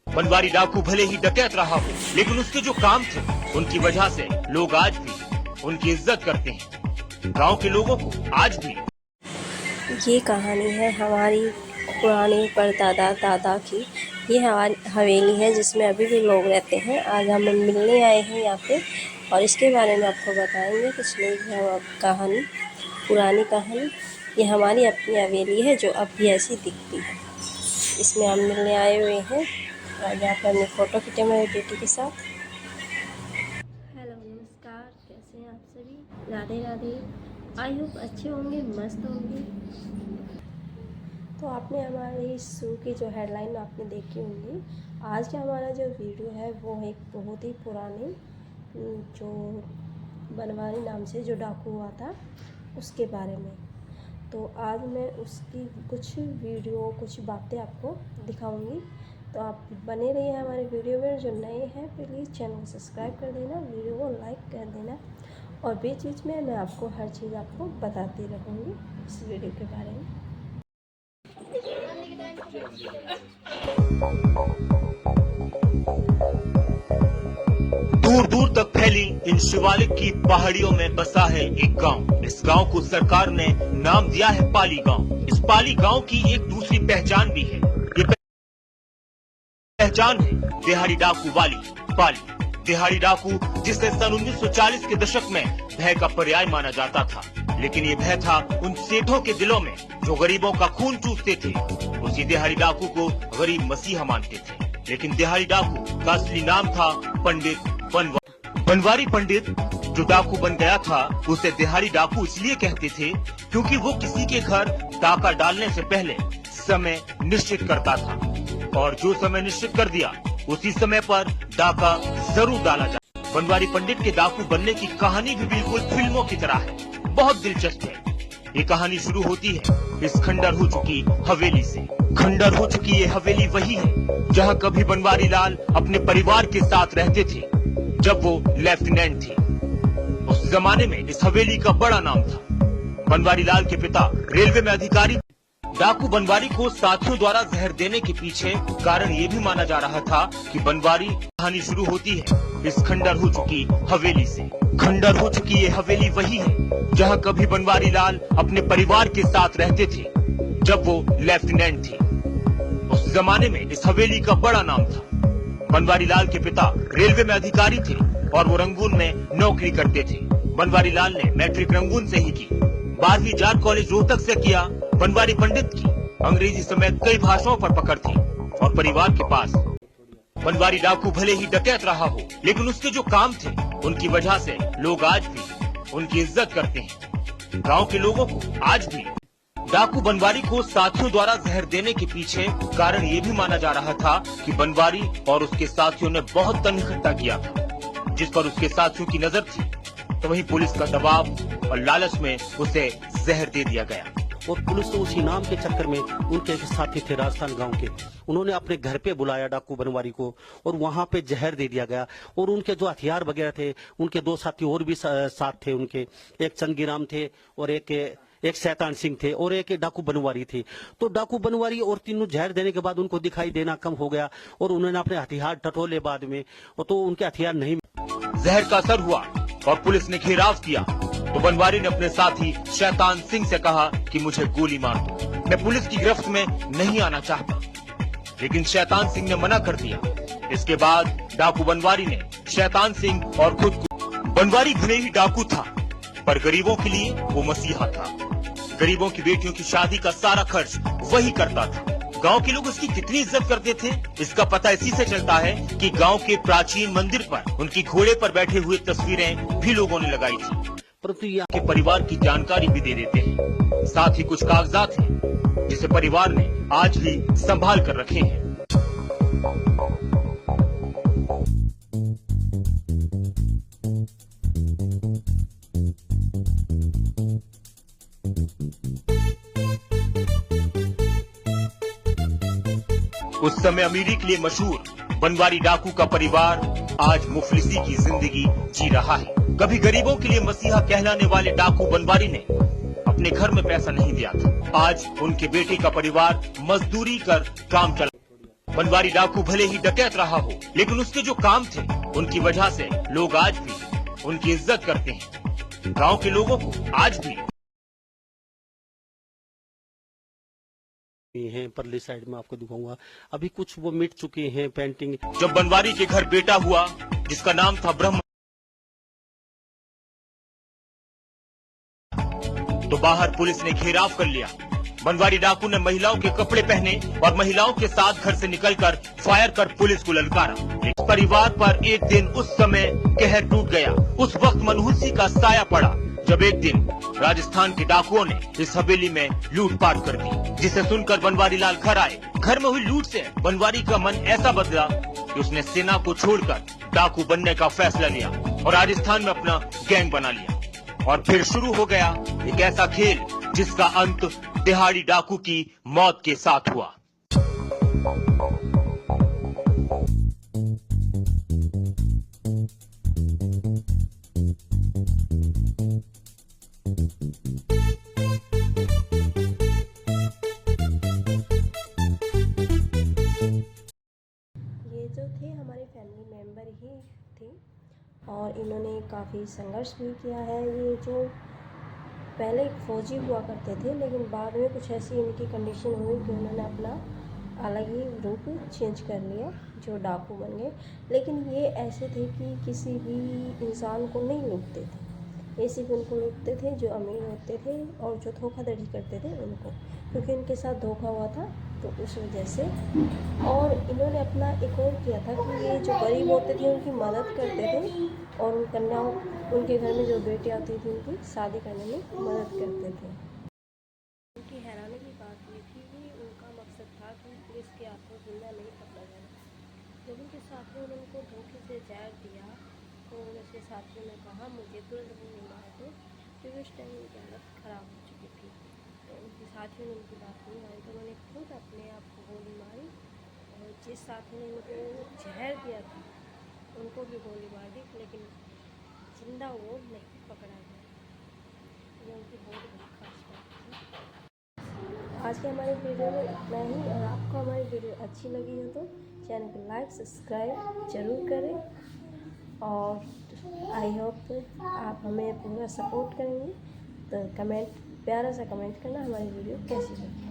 बनवारी डाकू भले ही डकैत रहा हो, लेकिन उसके जो काम थे उनकी वजह से लोग आज भी उनकी इज्जत करते हैं। गांव के लोगों को आज भी। ये कहानी है हमारी पुरानी परदादा दादा की। ये हमारी हवेली है जिसमें अभी भी लोग रहते हैं। आज हम मिलने आए हैं यहाँ पे और इसके बारे में आपको बताएंगे कुछ नहीं कहानी, पुरानी कहानी। ये हमारी अपनी हवेली है जो अब भी ऐसी दिखती है। इसमें हम मिलने आए हुए हैं और यहाँ पर हमने फ़ोटो खींचे मेरी बेटी के साथ। हेलो नमस्कार, कैसे हैं आप सभी? राधे राधे। आई होप अच्छे होंगे, मस्त होंगे। तो आपने हमारी शो की जो हेडलाइन आपने देखी होंगी। आज का हमारा जो वीडियो है वो एक बहुत ही पुरानी जो बनवारी नाम से जो डाकू हुआ था उसके बारे में। तो आज मैं उसकी कुछ वीडियो कुछ बातें आपको दिखाऊंगी। तो आप बने रहिए हमारे वीडियो में। जो नए हैं प्लीज़ चैनल को सब्सक्राइब कर देना, वीडियो को लाइक कर देना और बीच बीच में मैं आपको हर चीज़ आपको बताती रहूँगी इस वीडियो के बारे में। दूर दूर तक फैली इन शिवालिक की पहाड़ियों में बसा है एक गांव। इस गांव को सरकार ने नाम दिया है पाली गांव। इस पाली गांव की एक दूसरी पहचान भी है। ये पहचान है दिहाड़ी डाकू वाली पाली। दिहाड़ी डाकू जिसे सन 1940 के दशक में भय का पर्याय माना जाता था, लेकिन ये भय था उन सेठों के दिलों में जो गरीबों का खून चूसते थे। उसी दिहाड़ी डाकू को गरीब मसीहा मानते थे। लेकिन दिहाड़ी डाकू का असली नाम था पंडित बनवारी। पंडित जो डाकू बन गया था उसे दिहाड़ी डाकू इसलिए कहते थे क्योंकि वो किसी के घर डाका डालने से पहले समय निश्चित करता था और जो समय निश्चित कर दिया उसी समय पर डाका जरूर डाला जाए। बनवारी पंडित के डाकू बनने की कहानी भी बिल्कुल फिल्मों की तरह है, बहुत दिलचस्प है। ये कहानी शुरू होती है इस खंडर हो चुकी हवेली से। खंडर हो चुकी ये हवेली वही है जहाँ कभी बनवारी लाल अपने परिवार के साथ रहते थे जब वो लेफ्टिनेंट थे। उस जमाने में इस हवेली का बड़ा नाम था। बनवारी लाल के पिता रेलवे में अधिकारी। डाकू बनवारी को साथियों द्वारा जहर देने के पीछे कारण ये भी माना जा रहा था कि बनवारी। कहानी शुरू होती है इस खंडर हो चुकी हवेली से। खंडर हो चुकी ये हवेली वही है जहाँ कभी बनवारी लाल अपने परिवार के साथ रहते थे जब वो लेफ्टिनेंट थे। उस जमाने में इस हवेली का बड़ा नाम था। बनवारी लाल के पिता रेलवे में अधिकारी थे और वो रंगून में नौकरी करते थे। बनवारी लाल ने मैट्रिक रंगून से ही की। 12वीं जाट कॉलेज रोहतक से किया। बनवारी पंडित की अंग्रेजी समेत कई भाषाओं पर पकड़ थी और परिवार के पास। बनवारी डाकू भले ही डकैत रहा हो, लेकिन उसके जो काम थे उनकी वजह से लोग आज भी उनकी इज्जत करते हैं। गांव के लोगों को आज भी। डाकू बनवारी को साथियों द्वारा जहर देने के पीछे कारण ये भी माना जा रहा था कि बनवारी और उसके साथियों ने बहुत तन इकट्ठा किया था जिस पर उसके साथियों की नजर थी। तो वहीं पुलिस का दबाव और लालच में उसे जहर दे दिया गया। और पुलिस तो उसी नाम के चक्कर में उनके साथी थे राजस्थान गांव के, उन्होंने अपने घर पे बुलाया डाकू बनवारी को और वहां पे जहर दे दिया गया। और उनके जो हथियार वगैरह थे, उनके दो साथी और भी साथ थे उनके, एक चंगीराम थे और एक शैतान सिंह थे और एक डाकू बनवारी थे। तो डाकू बनवारी और तीनों जहर देने के बाद उनको दिखाई देना कम हो गया और उन्होंने अपने हथियार टटोले बाद में, तो उनके हथियार नहीं। जहर का असर हुआ और पुलिस ने घेराव किया तो बनवारी ने अपने साथी शैतान सिंह से कहा कि मुझे गोली मार दो, मैं पुलिस की गिरफ्त में नहीं आना चाहता। लेकिन शैतान सिंह ने मना कर दिया। इसके बाद डाकू बनवारी ने शैतान सिंह और खुद को। बनवारी भले ही डाकू था पर गरीबों के लिए वो मसीहा था। गरीबों की बेटियों की शादी का सारा खर्च वही करता था। गांव के लोग उसकी कितनी इज्जत करते थे इसका पता इसी से चलता है कि गांव के प्राचीन मंदिर पर उनकी घोड़े पर बैठे हुए तस्वीरें भी लोगों ने लगाई थी। परंतु यहाँ के परिवार की जानकारी भी दे देते हैं। साथ ही कुछ कागजात हैं जिसे परिवार ने आज भी संभाल कर रखे हैं। उस समय अमीरी के लिए मशहूर बनवारी डाकू का परिवार आज मुफलिसी की जिंदगी जी रहा है। कभी गरीबों के लिए मसीहा कहलाने वाले डाकू बनवारी ने अपने घर में पैसा नहीं दिया था। आज उनके बेटे का परिवार मजदूरी कर काम चला। बनवारी डाकू भले ही डकैत रहा हो, लेकिन उसके जो काम थे उनकी वजह से लोग आज भी उनकी इज्जत करते हैं। गांव के लोगों को आज भी हैं परली साइड में आपको दिखाऊंगा, अभी कुछ वो मिट चुके हैं पेंटिंग। जब बनवारी के घर बेटा हुआ जिसका नाम था ब्रह्म, तो बाहर पुलिस ने घेराव कर लिया। बनवारी डाकू ने महिलाओं के कपड़े पहने और महिलाओं के साथ घर से निकलकर फायर कर पुलिस को ललकारा। इस परिवार पर एक दिन उस समय कहर टूट गया। उस वक्त मनहूसी का साया पड़ा जब एक दिन राजस्थान के डाकुओं ने इस हवेली में लूटपाट कर दी, जिसे सुनकर बनवारी लाल घर आए। घर में हुई लूट से बनवारी का मन ऐसा बदला कि उसने सेना को छोड़कर डाकू बनने का फैसला लिया और राजस्थान में अपना गैंग बना लिया। और फिर शुरू हो गया एक ऐसा खेल जिसका अंत दिहाड़ी डाकू की मौत के साथ हुआ। ये जो थे हमारे फैमिली मेम्बर ही थे और इन्होंने काफ़ी संघर्ष भी किया है। ये जो पहले एक फौजी हुआ करते थे, लेकिन बाद में कुछ ऐसी इनकी कंडीशन हुई कि उन्होंने अपना अलग ही रूप चेंज कर लिया, जो डाकू बन गए। लेकिन ये ऐसे थे कि किसी भी इंसान को नहीं लूटते थे, ये सिर्फ उनको लूटते थे जो अमीर होते थे और जो धोखाधड़ी करते थे उनको, क्योंकि उनके साथ धोखा हुआ था तो उस वजह से। और इन्होंने अपना एक और किया था कि ये जो गरीब होते थे उनकी मदद करते थे और उन कन्याओं, उनके घर में जो बेटियाँ होती थी उनकी शादी करने में मदद करते थे। उनकी हैरानी की बात ये थी कि उनका मकसद था कि पुलिस के हाथों जिंदा नहीं पकड़ा जाए। जब उनके साथियों ने उनको धोखे से जहर दिया तो उनके साथियों ने कहा मुझे तुरंत नहीं मार दो, क्योंकि उस टाइम उनकी हालत ख़राब हो चुकी थी। तो उनके साथियों ने उनकी बात नहीं मानी तो उन्होंने खुद अपने आप को गोली मारी और जिस साथी ने उनको जहर दिया था उनको भी गोली मार दी, लेकिन जिंदा वो नहीं पकड़ा गया। ये उनकी बहुत बड़ी खास बात थी। आज के हमारे वीडियो में इतना ही। और आपको हमारी वीडियो अच्छी लगी हो तो चैनल को लाइक सब्सक्राइब जरूर करें और आई होप आप हमें पूरा सपोर्ट करेंगे। तो कमेंट, प्यारा सा कमेंट करना हमारी वीडियो कैसी लगी।